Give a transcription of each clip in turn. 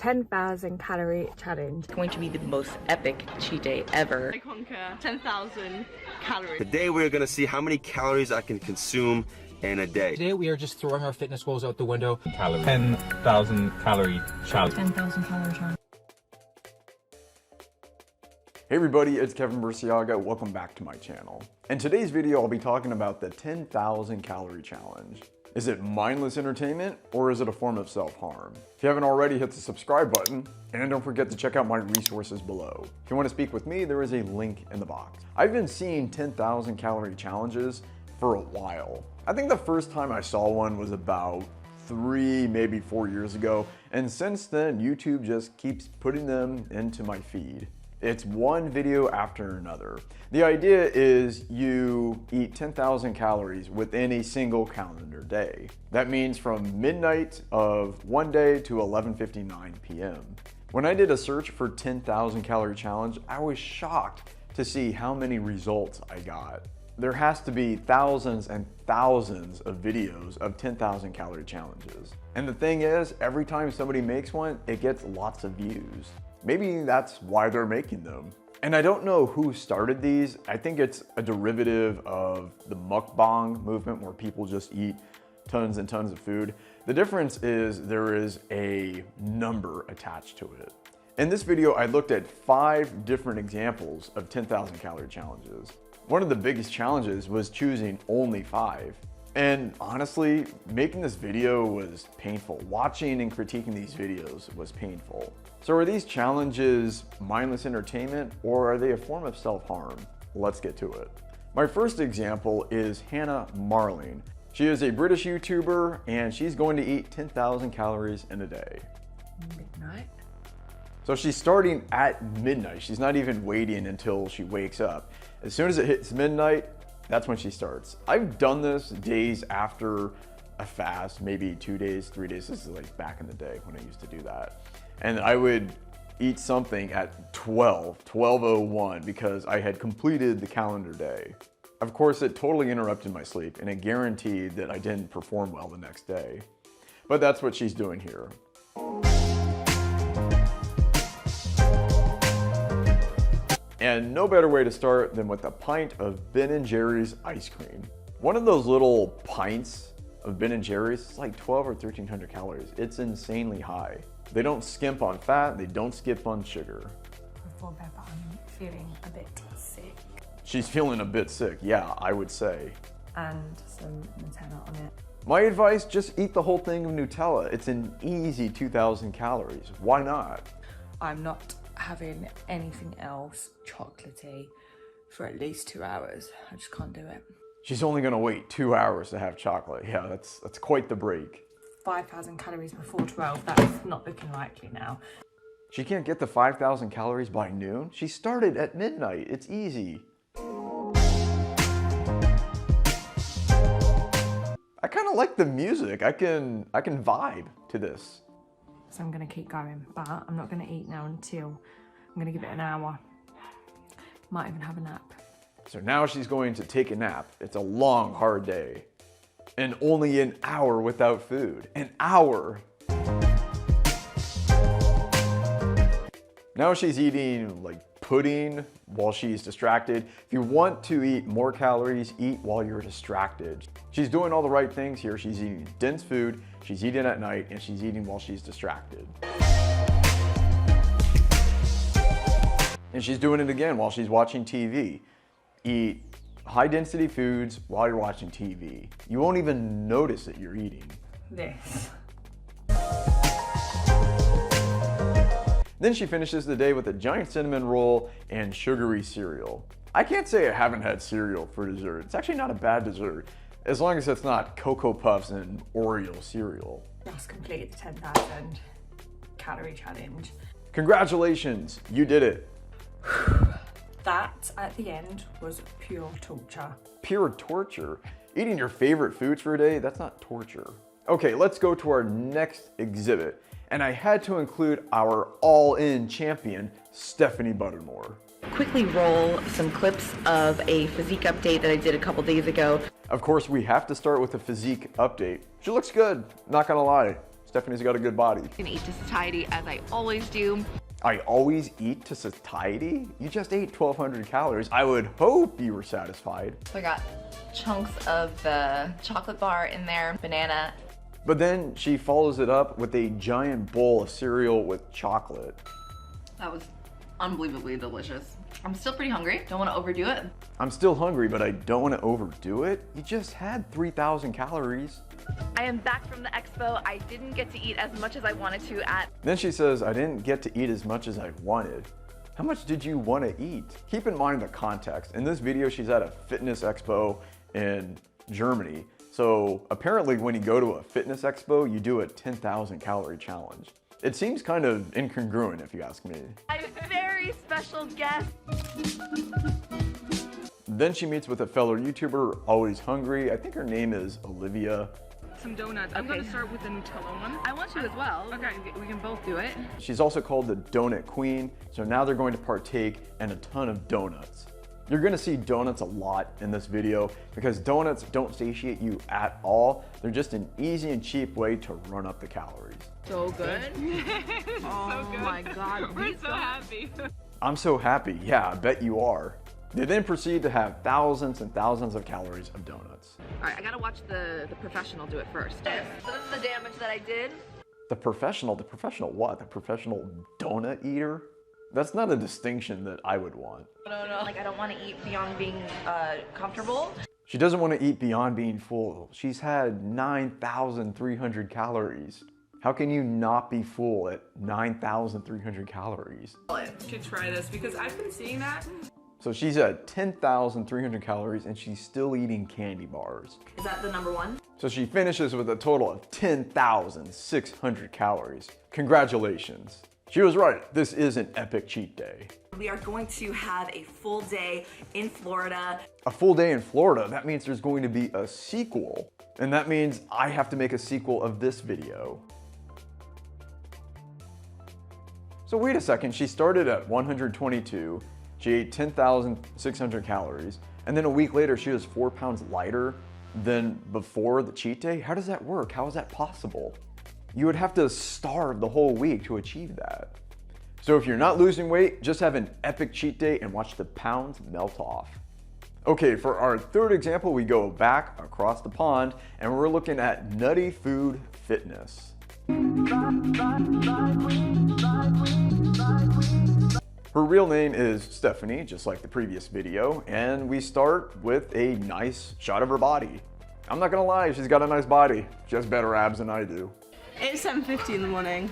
10,000 calorie challenge. It's going to be the most epic cheat day ever. I conquer 10,000 calories. Today we're going to see how many calories I can consume in a day. Today we are just throwing our fitness goals out the window. 10,000 calorie challenge. 10,000 calorie challenge. Hey everybody, it's Kevin Burciaga. Welcome back to my channel. In today's video, I'll be talking about the 10,000 calorie challenge. Is it mindless entertainment or is it a form of self-harm? If you haven't already, hit the subscribe button and don't forget to check out my resources below. If you want to speak with me, there is a link in the box. I've been seeing 10,000 calorie challenges for a while. I think the first time I saw one was about 3, maybe 4 years ago, and since then YouTube just keeps putting them into my feed. It's one video after another. The idea is you eat 10,000 calories within a single calendar day. That means from midnight of one day to 11:59 p.m. When I did a search for 10,000 calorie challenge, I was shocked to see how many results I got. There has to be thousands and thousands of videos of 10,000 calorie challenges. And the thing is, every time somebody makes one, it gets lots of views. Maybe that's why they're making them. And I don't know who started these. I think it's a derivative of the mukbang movement where people just eat tons and tons of food. The difference is there is a number attached to it. In this video, I looked at 5 different examples of 10,000 calorie challenges. One of the biggest challenges was choosing only 5. And honestly, making this video was painful. Watching and critiquing these videos was painful. So are these challenges mindless entertainment or are they a form of self-harm? Let's get to it. My first example is Hannah Marley. She is a British YouTuber and she's going to eat 10,000 calories in a day. Midnight? So she's starting at midnight. She's not even waiting until she wakes up. As soon as it hits midnight, that's when she starts. I've done this days after a fast, maybe 2 days, 3 days. This is like back in the day when I used to do that. And I would eat something at 12:01 because I had completed the calendar day. Of course, it totally interrupted my sleep and it guaranteed that I didn't perform well the next day. But that's what she's doing here. And no better way to start than with a pint of Ben & Jerry's ice cream. One of those little pints of Ben & Jerry's is like 12 or 1300 calories. It's insanely high. They don't skimp on fat, they don't skip on sugar. Before bed, but I'm feeling a bit sick. She's feeling a bit sick, yeah, I would say. And some Nutella on it. My advice, just eat the whole thing of Nutella. It's an easy 2,000 calories. Why not? I'm not having anything else chocolatey for at least 2 hours. I just can't do it. She's only gonna wait 2 hours to have chocolate. Yeah, that's quite the break. 5,000 calories before 12, that's not looking likely now. She can't get the 5,000 calories by noon? She started at midnight, it's easy. I kinda like the music. I can vibe to this. So I'm gonna keep going, but I'm not gonna eat now until I'm gonna give it an hour. Might even have a nap. So now she's going to take a nap. It's a long, hard day. And only an hour without food. An hour! Now she's eating like pudding while she's distracted. If you want to eat more calories, eat while you're distracted. She's doing all the right things here. She's eating dense food, she's eating at night, and she's eating while she's distracted. And she's doing it again while she's watching TV. Eat high density foods while you're watching TV. You won't even notice that you're eating. This. Then she finishes the day with a giant cinnamon roll and sugary cereal. I can't say I haven't had cereal for dessert. It's actually not a bad dessert, as long as it's not Cocoa Puffs and Oreo cereal. Just completed the 10,000 calorie challenge. Congratulations, you did it. That, at the end, was pure torture. Pure torture? Eating your favorite foods for a day? That's not torture. Okay, let's go to our next exhibit. And I had to include our all-in champion, Stephanie Buttermore. Quickly roll some clips of a physique update that I did a couple days ago. Of course, we have to start with a physique update. She looks good, not gonna lie. Stephanie's got a good body. I'm gonna eat to satiety as I always do. I always eat to satiety? You just ate 1,200 calories. I would hope you were satisfied. So I got chunks of the chocolate bar in there, banana. But then she follows it up with a giant bowl of cereal with chocolate. That was unbelievably delicious. I'm still pretty hungry. Don't want to overdo it. I'm still hungry, but I don't want to overdo it. You just had 3,000 calories. I am back from the expo. I didn't get to eat as much as I wanted to at... Then she says, I didn't get to eat as much as I wanted. How much did you want to eat? Keep in mind the context. In this video, she's at a fitness expo in Germany. So apparently when you go to a fitness expo, you do a 10,000 calorie challenge. It seems kind of incongruent if you ask me. I'm a very special guest. Then she meets with a fellow YouTuber, always hungry. I think her name is Olivia. Some donuts. I'm gonna start with the Nutella one. I want to as well. Okay, we can both do it. She's also called the Donut Queen. So now they're going to partake in a ton of donuts. You're gonna see donuts a lot in this video because donuts don't satiate you at all. They're just an easy and cheap way to run up the calories. So good. Oh so good. My God. We're so happy. I'm so happy. Yeah, I bet you are. They then proceed to have thousands and thousands of calories of donuts. All right, I gotta watch the professional do it first. So this is the damage that I did. The professional what? The professional donut eater? That's not a distinction that I would want. No. Like, I don't want to eat beyond being comfortable. She doesn't want to eat beyond being full. She's had 9,300 calories. How can you not be full at 9,300 calories? You should try this because I've been seeing that. So she's at 10,300 calories and she's still eating candy bars. Is that the number one? So she finishes with a total of 10,600 calories. Congratulations. She was right. This is an epic cheat day. We are going to have a full day in Florida. A full day in Florida, that means there's going to be a sequel. And that means I have to make a sequel of this video. So wait a second, she started at 122, she ate 10,600 calories, and then a week later she was 4 pounds lighter than before the cheat day? How does that work? How is that possible? You would have to starve the whole week to achieve that. So if you're not losing weight, just have an epic cheat day and watch the pounds melt off. Okay, for our third example, we go back across the pond and we're looking at nutty food fitness. Her real name is Stephanie, just like the previous video, and we start with a nice shot of her body. I'm not gonna lie, she's got a nice body. She has better abs than I do. It's 7:50 in the morning.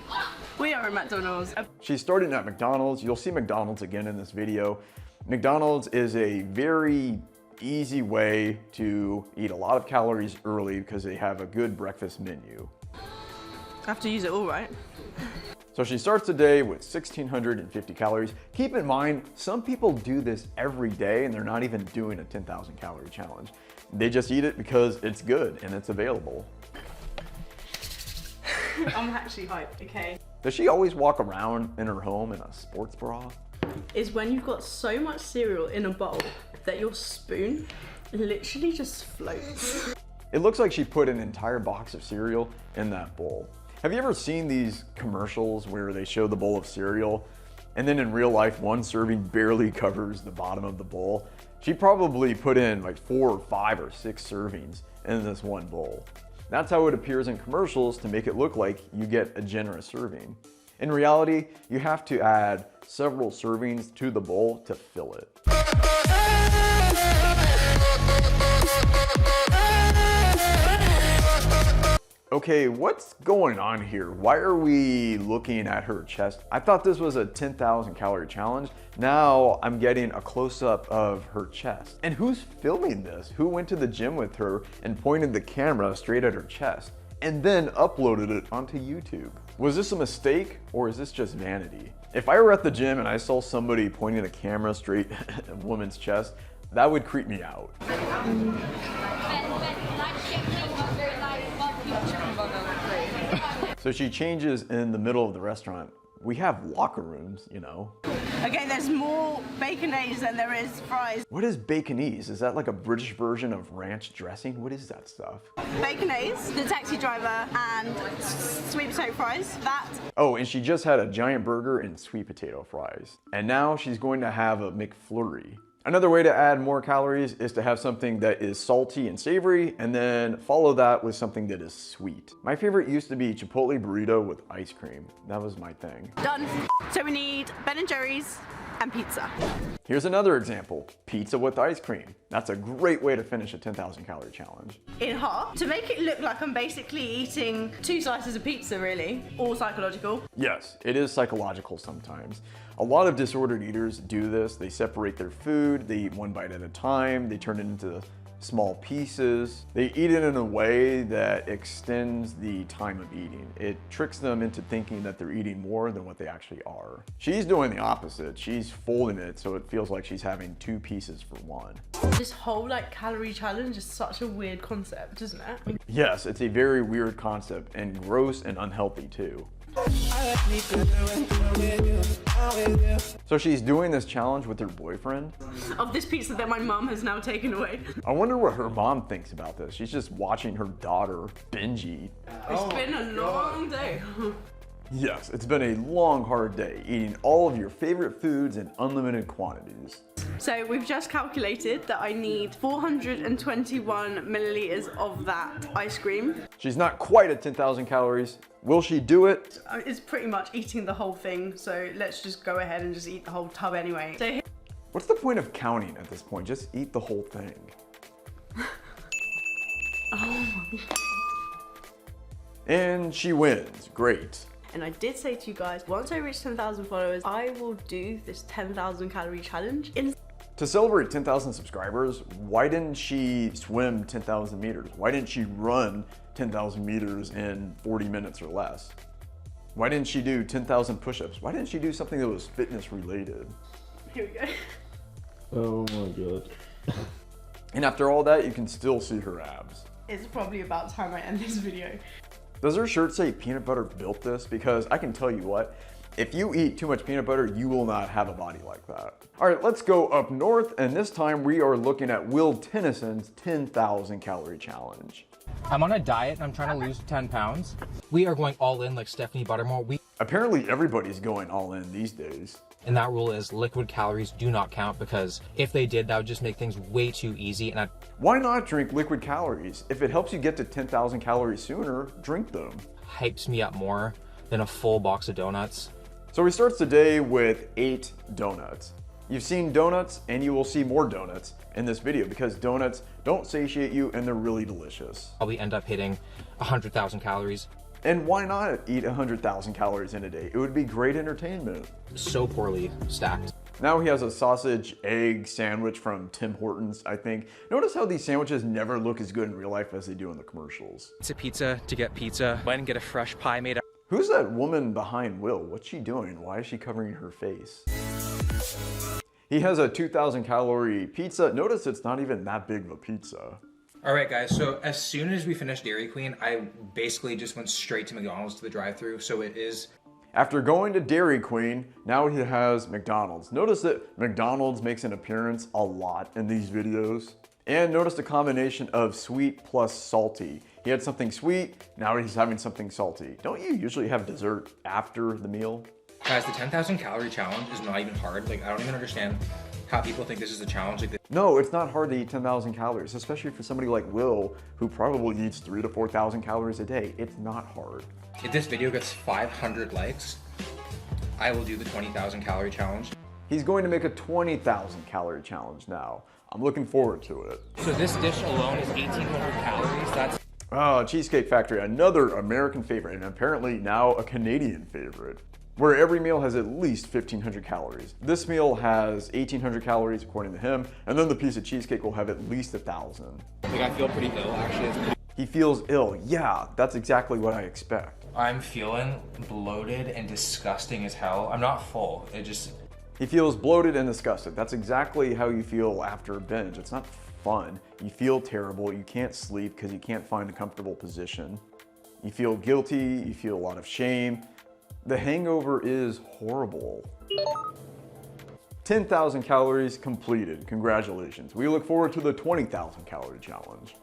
We are at McDonald's. She's starting at McDonald's. You'll see McDonald's again in this video. McDonald's is a very easy way to eat a lot of calories early because they have a good breakfast menu. I have to use it all, right? So she starts the day with 1,650 calories. Keep in mind, some people do this every day and they're not even doing a 10,000 calorie challenge. They just eat it because it's good and it's available. I'm actually hyped, okay? Does she always walk around in her home in a sports bra? Is when you've got so much cereal in a bowl that your spoon literally just floats. It looks like she put an entire box of cereal in that bowl. Have you ever seen these commercials where they show the bowl of cereal and then in real life one serving barely covers the bottom of the bowl? She probably put in like 4 or 5 or 6 servings in this one bowl. That's how it appears in commercials to make it look like you get a generous serving. In reality, you have to add several servings to the bowl to fill it. Okay, what's going on here? Why are we looking at her chest? I thought this was a 10,000 calorie challenge. Now I'm getting a close-up of her chest. And who's filming this? Who went to the gym with her and pointed the camera straight at her chest and then uploaded it onto YouTube? Was this a mistake or is this just vanity? If I were at the gym and I saw somebody pointing a camera straight at a woman's chest, that would creep me out. So she changes in the middle of the restaurant. We have locker rooms, you know. Okay, there's more baconaise than there is fries. What is baconaise? Is that like a British version of ranch dressing? What is that stuff? Baconaise, the taxi driver, and sweet potato fries. That. Oh, and she just had a giant burger and sweet potato fries. And now she's going to have a McFlurry. Another way to add more calories is to have something that is salty and savory, and then follow that with something that is sweet. My favorite used to be Chipotle burrito with ice cream. That was my thing. Done. So we need Ben & Jerry's and pizza. Here's another example, pizza with ice cream. That's a great way to finish a 10,000 calorie challenge. In half, to make it look like I'm basically eating 2 slices of pizza, really. All psychological. Yes, it is psychological sometimes. A lot of disordered eaters do this. They separate their food, they eat one bite at a time, they turn it into small pieces. They eat it in a way that extends the time of eating. It tricks them into thinking that they're eating more than what they actually are. She's doing the opposite. She's folding it so it feels like she's having 2 pieces for one. This whole like calorie challenge is such a weird concept, isn't it? Yes, it's a very weird concept and gross and unhealthy too. So she's doing this challenge with her boyfriend? Of this pizza that my mum has now taken away. I wonder what her mom thinks about this. She's just watching her daughter binge eat. It's been a long day. Yes, it's been a long, hard day, eating all of your favorite foods in unlimited quantities. So we've just calculated that I need 421 milliliters of that ice cream. She's not quite at 10,000 calories. Will she do it? It's pretty much eating the whole thing, so let's just go ahead and just eat the whole tub anyway. So what's the point of counting at this point? Just eat the whole thing. Oh. And she wins. Great. And I did say to you guys, once I reach 10,000 followers, I will do this 10,000 calorie challenge. To celebrate 10,000 subscribers, why didn't she swim 10,000 meters? Why didn't she run 10,000 meters in 40 minutes or less? Why didn't she do 10,000 push-ups? Why didn't she do something that was fitness related? Here we go. Oh my god. And after all that, you can still see her abs. It's probably about time I end this video. Does her shirt say peanut butter built this? Because I can tell you what, if you eat too much peanut butter, you will not have a body like that. All right, let's go up north, and this time we are looking at Will Tennyson's 10,000 calorie challenge. I'm on a diet and I'm trying to lose 10 pounds. We are going all in like Stephanie Buttermore. Apparently everybody's going all in these days. And that rule is liquid calories do not count, because if they did, that would just make things way too easy. And why not drink liquid calories? If it helps you get to 10,000 calories sooner, drink them. Hypes me up more than a full box of donuts. So he starts the day with 8 donuts. You've seen donuts and you will see more donuts in this video because donuts don't satiate you and they're really delicious. Probably end up hitting 100,000 calories. And why not eat 100,000 calories in a day? It would be great entertainment. So poorly stacked. Now he has a sausage egg sandwich from Tim Hortons, I think. Notice how these sandwiches never look as good in real life as they do in the commercials. It's a pizza to get pizza. Went and get a fresh pie made. Who's that woman behind Will? What's she doing? Why is she covering her face? He has a 2,000 calorie pizza. Notice it's not even that big of a pizza. All right, guys, so as soon as we finished Dairy Queen, I basically just went straight to McDonald's to the drive-thru. So it is. After going to Dairy Queen, now he has McDonald's. Notice that McDonald's makes an appearance a lot in these videos. And notice the combination of sweet plus salty. He had something sweet, now he's having something salty. Don't you usually have dessert after the meal? Guys, the 10,000 calorie challenge is not even hard. Like, I don't even understand how people think this is a challenge. Like, no, it's not hard to eat 10,000 calories, especially for somebody like Will, who probably eats 3,000 to 4,000 calories a day. It's not hard. If this video gets 500 likes, I will do the 20,000 calorie challenge. He's going to make a 20,000 calorie challenge now. I'm looking forward to it. So this dish alone is 1,800 calories. That's Cheesecake Factory, another American favorite, and apparently now a Canadian favorite, where every meal has at least 1,500 calories. This meal has 1,800 calories according to him, and then the piece of cheesecake will have at least 1,000. Like, I feel pretty ill, actually. He feels ill. Yeah, that's exactly what I expect. I'm feeling bloated and disgusting as hell. I'm not full, He feels bloated and disgusted. That's exactly how you feel after a binge. It's not fun. You feel terrible. You can't sleep because you can't find a comfortable position. You feel guilty. You feel a lot of shame. The hangover is horrible. 10,000 calories completed. Congratulations. We look forward to the 20,000 calorie challenge.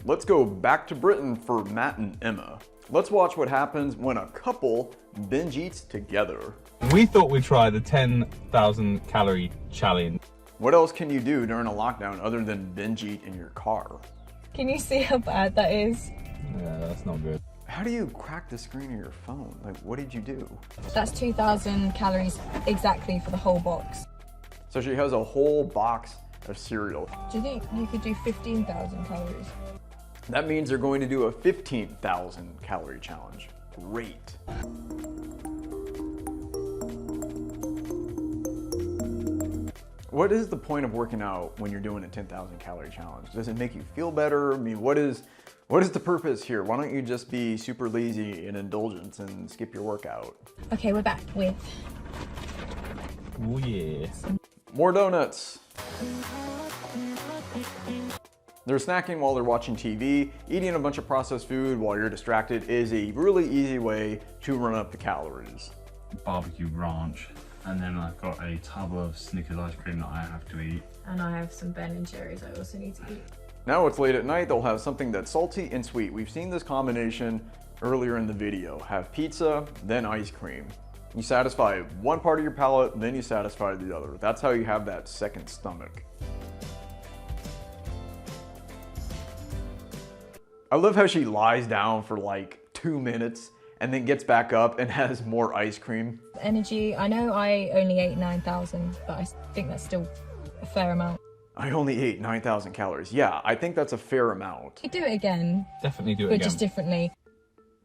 Let's go back to Britain for Matt and Emma. Let's watch what happens when a couple binge eats together. We thought we'd try the 10,000 calorie challenge. What else can you do during a lockdown other than binge eat in your car? Can you see how bad that is? Yeah, that's not good. How do you crack the screen of your phone? Like, what did you do? That's 2,000 calories exactly for the whole box. So she has a whole box of cereal. Do you think you could do 15,000 calories? That means they're going to do a 15,000 calorie challenge. Great. What is the point of working out when you're doing a 10,000 calorie challenge? Does it make you feel better? I mean, what is the purpose here? Why don't you just be super lazy and indulgent and skip your workout? Okay, we're back with... Oh yeah. More donuts. They're snacking while they're watching TV. Eating a bunch of processed food while you're distracted is a really easy way to run up the calories. Barbecue ranch, and then I've got a tub of Snickers ice cream that I have to eat. And I have some Ben & Jerry's I also need to eat. Now it's late at night, they'll have something that's salty and sweet. We've seen this combination earlier in the video. Have pizza, then ice cream. You satisfy one part of your palate, then you satisfy the other. That's how you have that second stomach. I love how she lies down for like 2 minutes and then gets back up and has more ice cream. Energy, I know I only ate 9,000, but I think that's still a fair amount. I only ate 9,000 calories. Yeah, I think that's a fair amount. You do it again. Definitely do it but again. Just differently.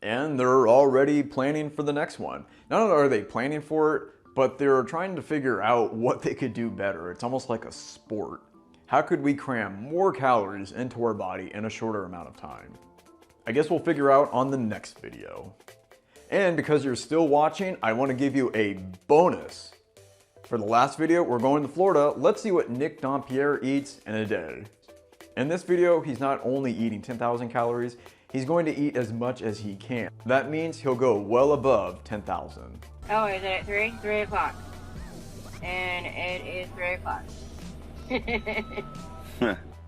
And they're already planning for the next one. Not only are they planning for it, but they're trying to figure out what they could do better. It's almost like a sport. How could we cram more calories into our body in a shorter amount of time? I guess we'll figure out on the next video. And because you're still watching, I want to give you a bonus. For the last video, we're going to Florida. Let's see what Nick Dompierre eats in a day. In this video, he's not only eating 10,000 calories, he's going to eat as much as he can. That means he'll go well above 10,000. Oh, is it at 3? 3 o'clock. And it is 3 o'clock.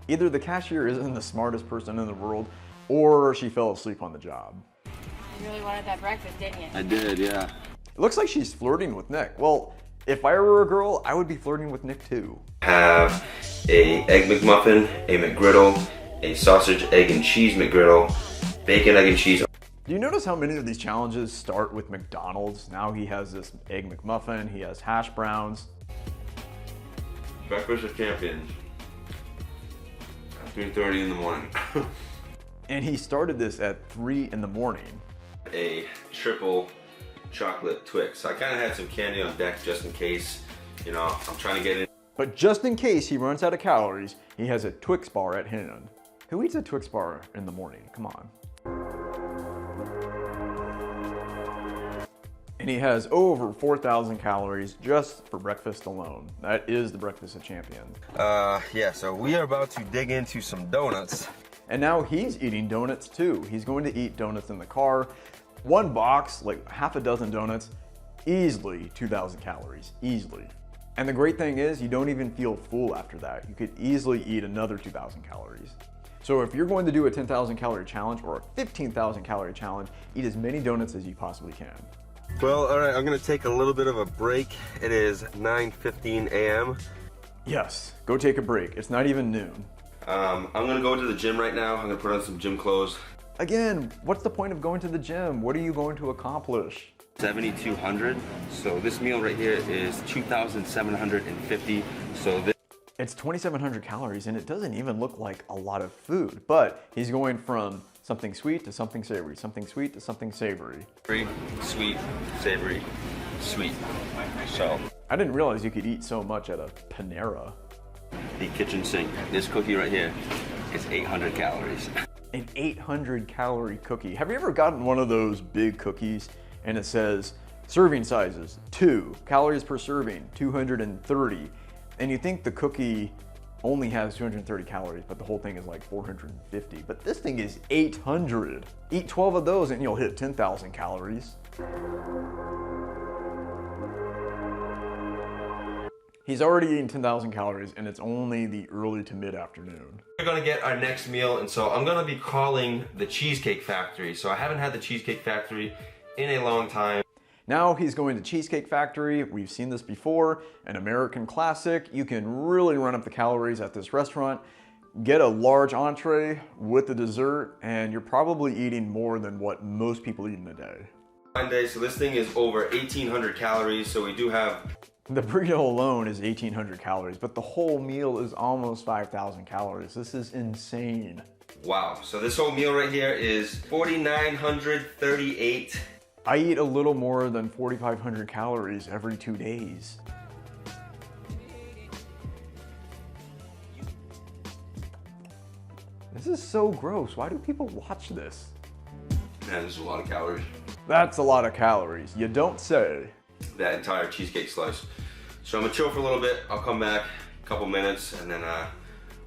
Either the cashier isn't the smartest person in the world, or she fell asleep on the job. You really wanted that breakfast, didn't you? I did, yeah. It looks like she's flirting with Nick. Well, if I were a girl, I would be flirting with Nick too. Have a egg McMuffin, a McGriddle, a sausage, egg, and cheese McGriddle, bacon, egg, and cheese. Do you notice how many of these challenges start with McDonald's? Now he has this egg McMuffin, he has hash browns. Breakfast of champions. At 3:30 in the morning. And he started this at 3 in the morning. A triple chocolate Twix. I kind of had some candy on deck just in case, you know, I'm trying to get in. But just in case he runs out of calories, he has a Twix bar at hand. Who eats a Twix bar in the morning? Come on. And he has over 4,000 calories just for breakfast alone. That is the breakfast of champions. Yeah, so we are about to dig into some donuts. And now he's eating donuts too. He's going to eat donuts in the car. One box, like half a dozen donuts, easily 2,000 calories, easily. And the great thing is you don't even feel full after that. You could easily eat another 2,000 calories. So if you're going to do a 10,000 calorie challenge or a 15,000 calorie challenge, eat as many donuts as you possibly can. Well, all right, I'm gonna take a little bit of a break. It is 9:15 a.m. Yes, go take a break. It's not even noon. I'm gonna go to the gym right now. I'm gonna put on some gym clothes. Again, what's the point of going to the gym? What are you going to accomplish? 7,200. So this meal right here is 2,750. So this. It's 2,700 calories and it doesn't even look like a lot of food, but he's going from something sweet to something savory, something sweet to something savory. Sweet, savory, sweet. So. I didn't realize you could eat so much at a Panera. The kitchen sink. This cookie right here is 800 calories. An 800 calorie cookie. Have you ever gotten one of those big cookies and it says serving sizes 2, calories per serving 230, and you think the cookie only has 230 calories, but the whole thing is like 450. But this thing is 800. Eat 12 of those and you'll hit 10,000 calories. He's already eaten 10,000 calories and it's only the early to mid-afternoon. We're gonna get our next meal, and so I'm gonna be calling the Cheesecake Factory. So I haven't had the Cheesecake Factory in a long time. Now he's going to Cheesecake Factory. We've seen this before, an American classic. You can really run up the calories at this restaurant. Get a large entree with the dessert, and you're probably eating more than what most people eat in a day. Monday, so this thing is over 1,800 calories, so we do have... The burrito alone is 1,800 calories, but the whole meal is almost 5,000 calories. This is insane. Wow, so this whole meal right here is 4,938. I eat a little more than 4,500 calories every 2 days. This is so gross. Why do people watch this? Man, this is a lot of calories. That's a lot of calories. You don't say. That entire cheesecake slice. So I'm gonna chill for a little bit. I'll come back a couple minutes and then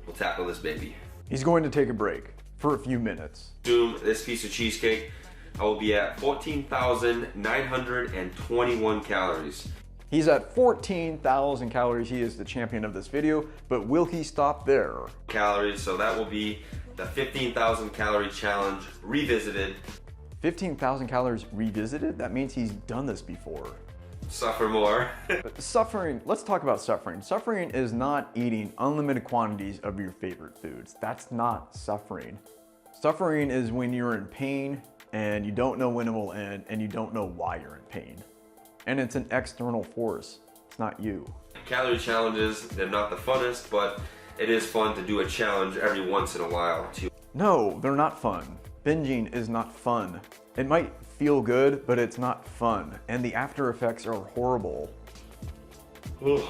we'll tackle this baby. He's going to take a break for a few minutes. Consume this piece of cheesecake. I will be at 14,921 calories. He's at 14,000 calories. He is the champion of this video, but will he stop there? Calories, so that will be the 15,000 calorie challenge revisited. 15,000 calories revisited? That means he's done this before. Suffer more. Suffering, let's talk about suffering. Suffering is not eating unlimited quantities of your favorite foods. That's not suffering. Suffering is when you're in pain and you don't know when it will end and you don't know why you're in pain. And it's an external force. It's not you. Calorie challenges, they're not the funnest, but it is fun to do a challenge every once in a while too. No, they're not fun. Binging is not fun. It might feel good, but it's not fun. And the after effects are horrible. Ooh.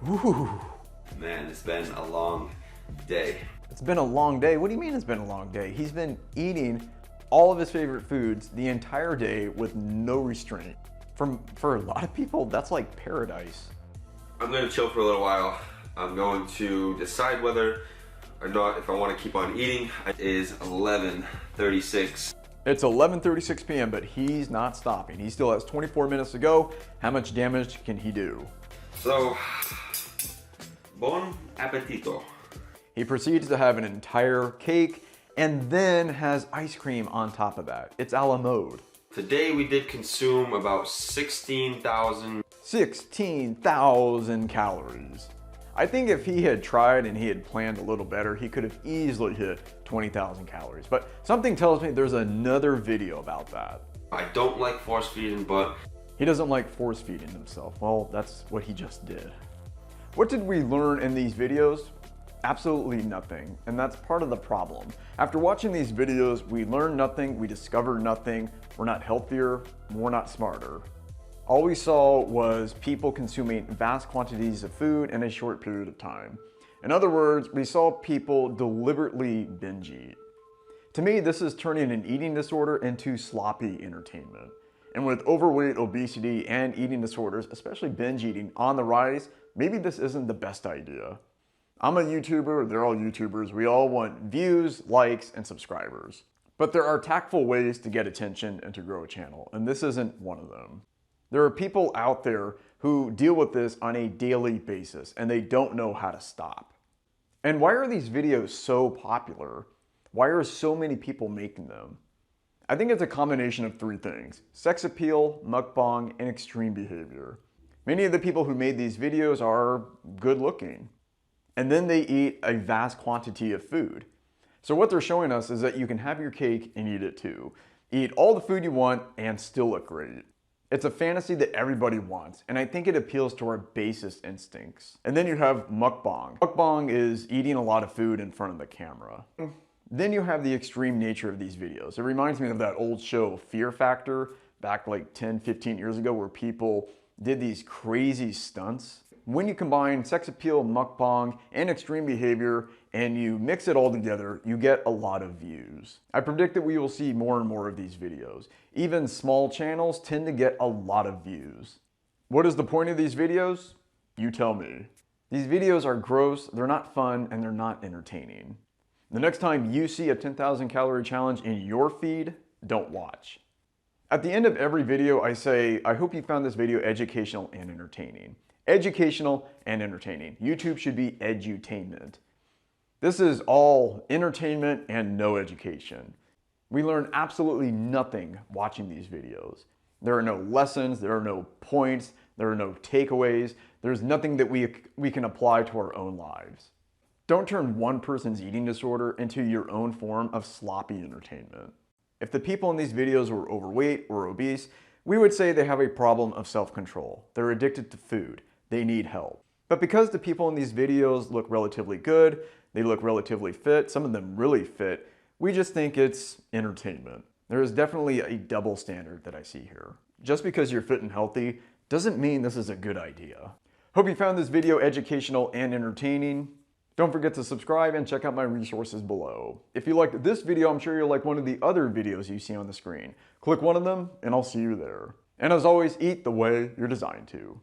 Ooh. Man, it's been a long day. It's been a long day. What do you mean it's been a long day? He's been eating all of his favorite foods the entire day with no restraint. For a lot of people, that's like paradise. I'm gonna chill for a little while. I'm going to decide whether or not if I want to keep on eating. It is 11:36. It's 11:36 p.m., but he's not stopping. He still has 24 minutes to go. How much damage can he do? So, bon appetito. He proceeds to have an entire cake and then has ice cream on top of that. It's a la mode. Today we did consume about 16,000 calories. I think if he had tried and he had planned a little better, he could have easily hit 20,000 calories. But something tells me there's another video about that. I don't like force feeding, but... He doesn't like force feeding himself. Well, that's what he just did. What did we learn in these videos? Absolutely nothing, and that's part of the problem. After watching these videos, we learn nothing, we discover nothing, we're not healthier, we're not smarter. All we saw was people consuming vast quantities of food in a short period of time. In other words, we saw people deliberately binge eat. To me, this is turning an eating disorder into sloppy entertainment. And with overweight, obesity, and eating disorders, especially binge eating, on the rise, maybe this isn't the best idea. I'm a YouTuber, they're all YouTubers, we all want views, likes, and subscribers. But there are tactful ways to get attention and to grow a channel, and this isn't one of them. There are people out there who deal with this on a daily basis, and they don't know how to stop. And why are these videos so popular? Why are so many people making them? I think it's a combination of three things: sex appeal, mukbang, and extreme behavior. Many of the people who made these videos are good looking. And then they eat a vast quantity of food. So what they're showing us is that you can have your cake and eat it too. Eat all the food you want and still look great. It's a fantasy that everybody wants, and I think it appeals to our basest instincts. And then you have mukbang. Mukbang is eating a lot of food in front of the camera. Then you have the extreme nature of these videos. It reminds me of that old show, Fear Factor, back like 10, 15 years ago, where people did these crazy stunts. When you combine sex appeal, mukbang, and extreme behavior, and you mix it all together, you get a lot of views. I predict that we will see more and more of these videos. Even small channels tend to get a lot of views. What is the point of these videos? You tell me. These videos are gross, they're not fun, and they're not entertaining. The next time you see a 10,000 calorie challenge in your feed, don't watch. At the end of every video, I say, I hope you found this video educational and entertaining. Educational and entertaining. YouTube should be edutainment. This is all entertainment and no education. We learn absolutely nothing watching these videos. There are no lessons, there are no points, there are no takeaways. There's nothing that we can apply to our own lives. Don't turn one person's eating disorder into your own form of sloppy entertainment. If the people in these videos were overweight or obese, we would say they have a problem of self-control. They're addicted to food. They need help. But because the people in these videos look relatively good, they look relatively fit, some of them really fit, we just think it's entertainment. There is definitely a double standard that I see here. Just because you're fit and healthy doesn't mean this is a good idea. Hope you found this video educational and entertaining. Don't forget to subscribe and check out my resources below. If you liked this video, I'm sure you'll like one of the other videos you see on the screen. Click one of them and I'll see you there. And as always, eat the way you're designed to.